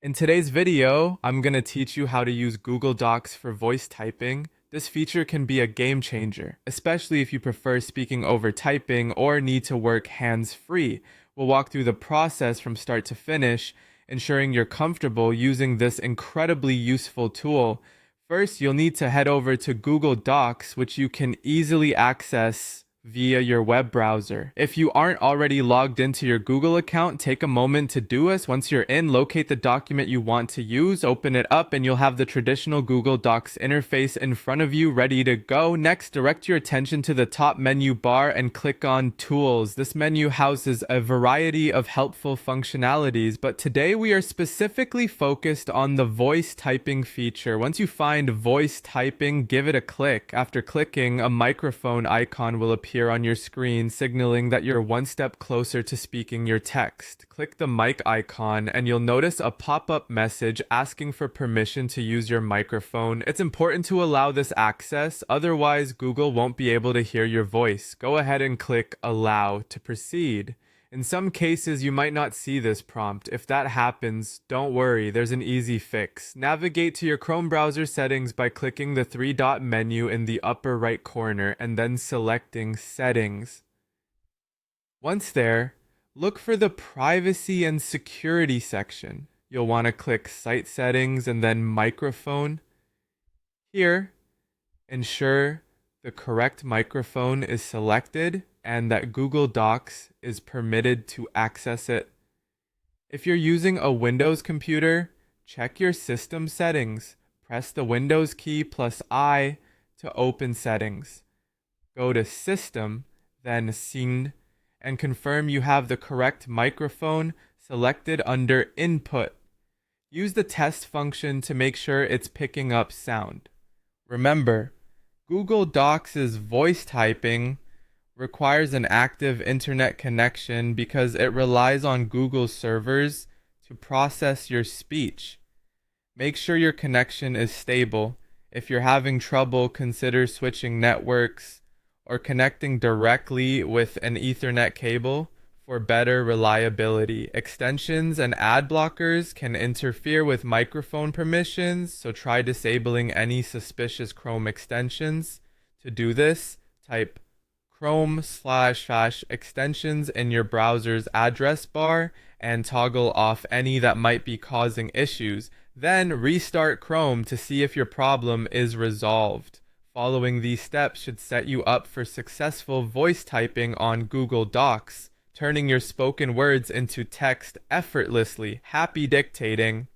In today's video, I'm going to teach you how to use Google Docs for voice typing. This feature can be a game changer, especially if you prefer speaking over typing or need to work hands-free. We'll walk through the process from start to finish, ensuring you're comfortable using this incredibly useful tool. First, you'll need to head over to Google Docs, which you can easily access via your web browser. If you aren't already logged into your Google account, take a moment to do this. Once you're in, locate the document you want to use, open it up, and you'll have the traditional Google Docs interface in front of you ready to go. Next, direct your attention to the top menu bar and click on Tools. This menu houses a variety of helpful functionalities, but today we are specifically focused on the voice typing feature. Once you find voice typing, give it a click. After clicking, a microphone icon will appear on your screen, signaling that you're one step closer to speaking your text. Click the mic icon and you'll notice a pop-up message asking for permission to use your microphone. It's important to allow this access, otherwise Google won't be able to hear your voice. Go ahead and click Allow to proceed. In some cases, you might not see this prompt. If that happens, don't worry, there's an easy fix. Navigate to your Chrome browser settings by clicking the three-dot menu in the upper right corner and then selecting Settings. Once there, look for the Privacy and Security section. You'll want to click Site Settings and then Microphone. Here, ensure the correct microphone is selected and that Google Docs is permitted to access it. If you're using a Windows computer, check your system settings. Press the Windows key plus I to open settings. Go to System, then Scene, and confirm you have the correct microphone selected under Input. Use the test function to make sure it's picking up sound. Remember, Google Docs' voice typing requires an active internet connection because it relies on Google servers to process your speech. Make sure your connection is stable. If you're having trouble, consider switching networks or connecting directly with an Ethernet cable for better reliability. Extensions and ad blockers can interfere with microphone permissions, so try disabling any suspicious Chrome extensions. To do this, type Chrome/extensions in your browser's address bar and toggle off any that might be causing issues. Then restart Chrome to see if your problem is resolved. Following these steps should set you up for successful voice typing on Google Docs, turning your spoken words into text effortlessly. Happy dictating!